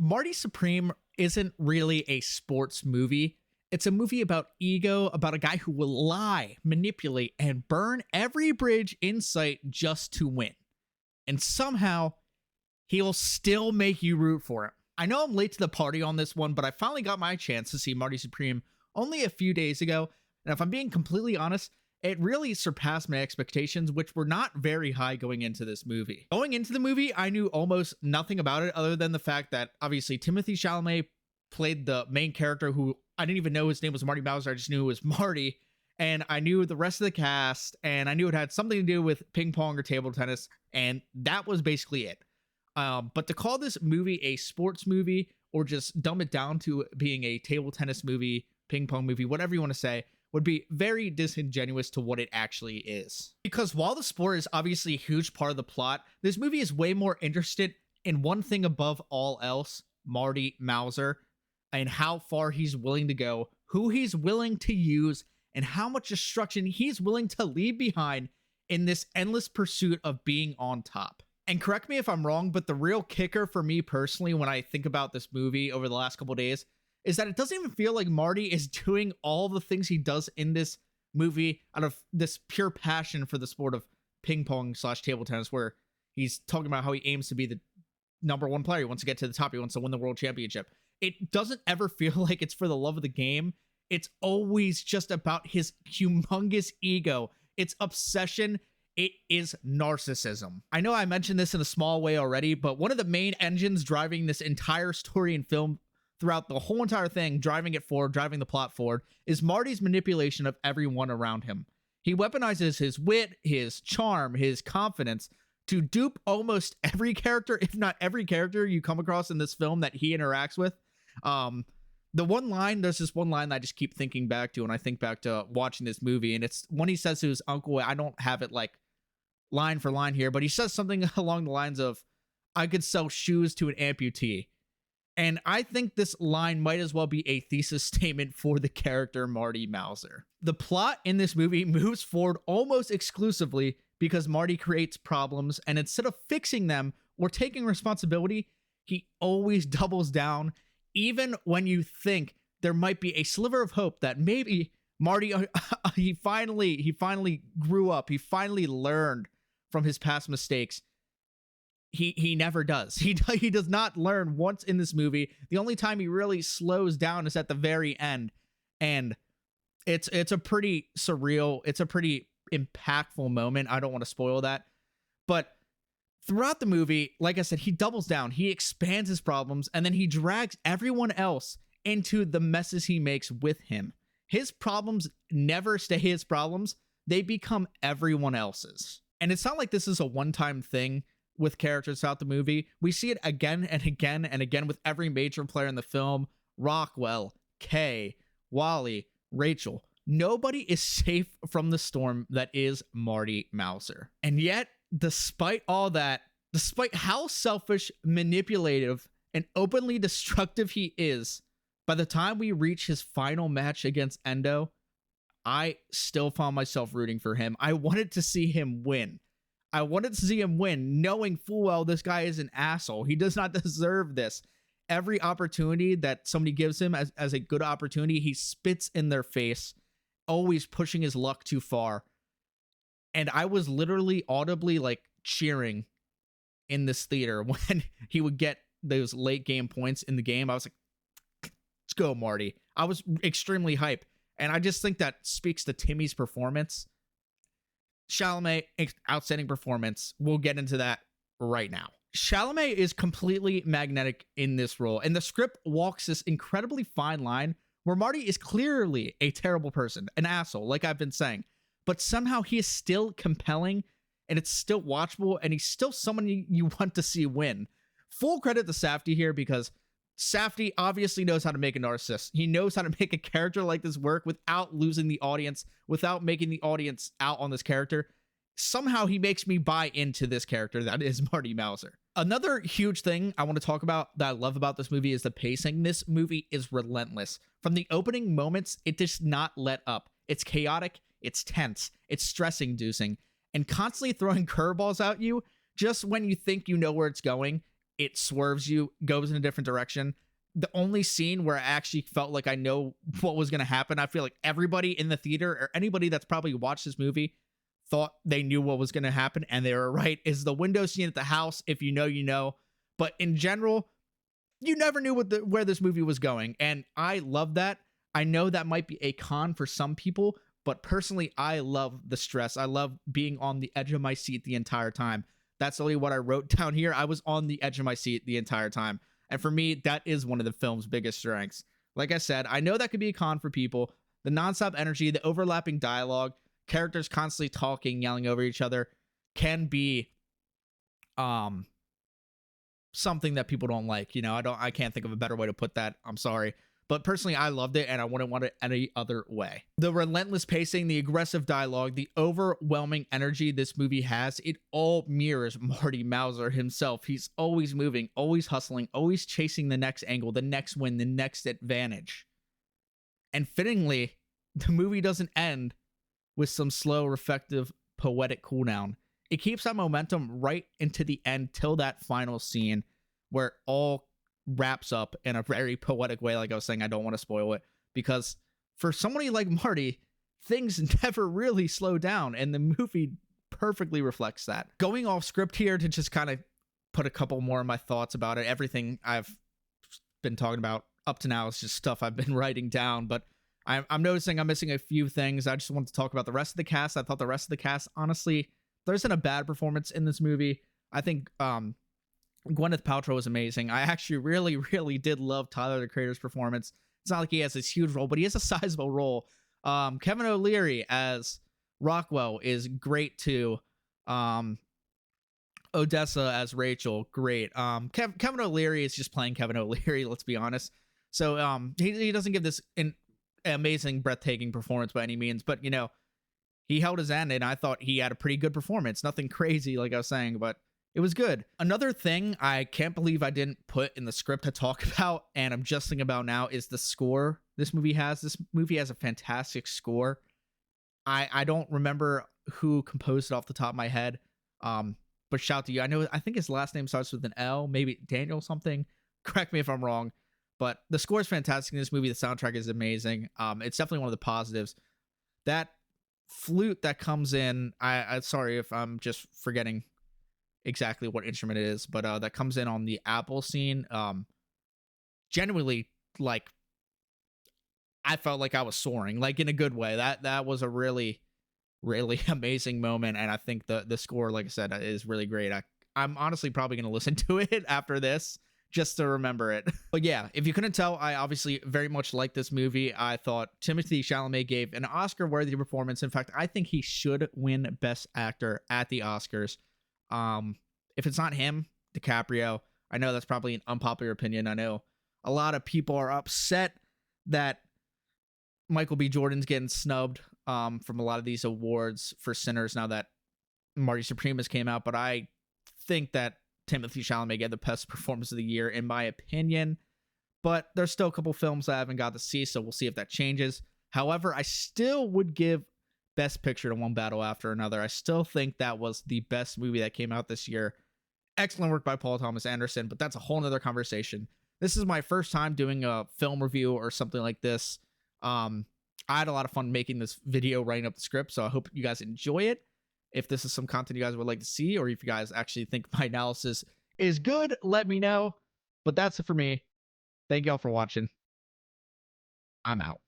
Marty Supreme isn't really a sports movie. It's a movie about ego, about a guy who will lie, manipulate, and burn every bridge in sight just to win. And somehow, he'll still make you root for him. I know I'm late to the party on this one, but I finally got my chance to see Marty Supreme only a few days ago. And if I'm being completely honest, it really surpassed my expectations, which were not very high going into this movie. Going into the movie, I knew almost nothing about it other than the fact that obviously Timothée Chalamet played the main character, who I didn't even know his name was Marty Mauser. I just knew it was Marty. And I knew the rest of the cast, and I knew it had something to do with ping pong or table tennis. And that was basically it. But to call this movie a sports movie, or just dumb it down to being a table tennis movie, ping pong movie, whatever you want to say, would be very disingenuous to what it actually is. Because while the sport is obviously a huge part of the plot, this movie is way more interested in one thing above all else: Marty Mauser, and how far he's willing to go, who he's willing to use, and how much destruction he's willing to leave behind in this endless pursuit of being on top. And correct me if I'm wrong, but the real kicker for me personally when I think about this movie over the last couple of days is that it doesn't even feel like Marty is doing all the things he does in this movie out of this pure passion for the sport of ping pong / table tennis, where he's talking about how he aims to be the #1 player. He wants to get to the top. He wants to win the world championship. It doesn't ever feel like it's for the love of the game. It's always just about his humongous ego, its obsession. It is narcissism. I know I mentioned this in a small way already, but one of the main engines driving this entire story and film throughout the whole entire thing, driving it forward, driving the plot forward, is Marty's manipulation of everyone around him. He weaponizes his wit, his charm, his confidence to dupe almost every character, if not every character you come across in this film that he interacts with. There's this one line that I just keep thinking back to when I think back to watching this movie, and it's when he says to his uncle, I don't have it like line for line here, but he says something along the lines of, I could sell shoes to an amputee. And I think this line might as well be a thesis statement for the character Marty Mauser. The plot in this movie moves forward almost exclusively because Marty creates problems, and instead of fixing them or taking responsibility, he always doubles down, even when you think there might be a sliver of hope that maybe Marty, he finally grew up, he finally learned from his past mistakes. He never does. He does not learn once in this movie. The only time he really slows down is at the very end, and it's a pretty surreal, it's a pretty impactful moment. I don't want to spoil that, but throughout the movie, like I said, he doubles down, he expands his problems, and then he drags everyone else into the messes he makes with him. His problems never stay his problems. They become everyone else's. And it's not like this is a one-time thing with characters throughout the movie. We see it again and again and again with every major player in the film: Rockwell, Kay, Wally, Rachel. Nobody is safe from the storm that is Marty Mauser. And yet, despite all that, despite how selfish, manipulative, and openly destructive he is, by the time we reach his final match against Endo, I still found myself rooting for him. I wanted to see him win. I wanted to see him win, knowing full well this guy is an asshole. He does not deserve this. Every opportunity that somebody gives him as a good opportunity, he spits in their face, always pushing his luck too far. And I was literally audibly like cheering in this theater when he would get those late game points in the game. I was like, let's go, Marty. I was extremely hype. And I just think that speaks to Timmy's performance. Chalamet, outstanding performance. We'll get into that right now. Chalamet is completely magnetic in this role, and the script walks this incredibly fine line where Marty is clearly a terrible person, an asshole, like I've been saying, but somehow he is still compelling, and it's still watchable, and he's still someone you want to see win. Full credit to Safdie here, because Safdie obviously knows how to make a narcissist. He knows how to make a character like this work without losing the audience, without making the audience out on this character. Somehow he makes me buy into this character that is Marty Mauser. Another huge thing I want to talk about that I love about this movie is the pacing. This movie is relentless. From the opening moments, it does not let up. It's chaotic, it's tense, it's stress-inducing, and constantly throwing curveballs at you just when you think you know where it's going. it swerves you, goes in a different direction. The only scene where I actually felt like I know what was going to happen, I feel like everybody in the theater or anybody that's probably watched this movie thought they knew what was going to happen, and they were right, is the window scene at the house. If you know, you know. But in general, you never knew where this movie was going, and I love that. I know that might be a con for some people, but personally, I love the stress. I love being on the edge of my seat the entire time. That's only what I wrote down here. I was on the edge of my seat the entire time. And for me, that is one of the film's biggest strengths. Like I said, I know that could be a con for people. The nonstop energy, the overlapping dialogue, characters constantly talking, yelling over each other can be something that people don't like. You know, I can't think of a better way to put that. I'm sorry. But personally, I loved it, and I wouldn't want it any other way. The relentless pacing, the aggressive dialogue, the overwhelming energy this movie has, it all mirrors Marty Mauser himself. He's always moving, always hustling, always chasing the next angle, the next win, the next advantage. And fittingly, the movie doesn't end with some slow, reflective, poetic cooldown. It keeps that momentum right into the end till that final scene where all wraps up in a very poetic way. Like I was saying, I don't want to spoil it, because for somebody like Marty, things never really slow down, and the movie perfectly reflects that. Going off script here to just kind of put a couple more of my thoughts about it. Everything I've been talking about up to now is just stuff I've been writing down, but I'm noticing I'm missing a few things. I just want to talk about the rest of the cast. I thought the rest of the cast, honestly, there isn't a bad performance in this movie. I think Gwyneth Paltrow was amazing. I actually really, really did love Tyler, the Creator's performance. It's not like he has this huge role, but he has a sizable role. Kevin O'Leary as Rockwell is great too. Odessa as Rachel, great. Kevin O'Leary is just playing Kevin O'Leary, let's be honest. So he doesn't give this an amazing, breathtaking performance by any means, but you know, he held his end, and I thought he had a pretty good performance. Nothing crazy, like I was saying, but it was good. Another thing I can't believe I didn't put in the script to talk about, and I'm just thinking about now, is the score this movie has. This movie has a fantastic score. I don't remember who composed it off the top of my head, but shout to you. I think his last name starts with an L, maybe Daniel something. Correct me if I'm wrong, but the score is fantastic in this movie. The soundtrack is amazing. It's definitely one of the positives. That flute that comes in, I sorry if I'm just forgetting exactly what instrument it is, but that comes in on the Apple scene, genuinely, like, I felt like I was soaring, like, in a good way. That was a really, really amazing moment, and I think the score, like I said, is really great. I'm honestly probably going to listen to it after this just to remember it. But yeah, if you couldn't tell, I obviously very much like this movie. I thought Timothée Chalamet gave an Oscar-worthy performance. In fact, I think he should win Best Actor at the Oscars. If it's not him, DiCaprio. I know that's probably an unpopular opinion. I know a lot of people are upset that Michael B. Jordan's getting snubbed from a lot of these awards for Sinners now that Marty Supremus came out, but I think that Timothée Chalamet gave the best performance of the year, in my opinion. But there's still a couple films I haven't got to see, so we'll see if that changes. However, I still would give Best Picture to One Battle After Another. I still think that was the best movie that came out this year. Excellent work by Paul Thomas Anderson, but that's a whole nother conversation. This is my first time doing a film review or something like this. I had a lot of fun making this video, writing up the script, so I hope you guys enjoy it. If this is some content you guys would like to see, or if you guys actually think my analysis is good, let me know. But that's it for me. Thank y'all for watching. I'm out.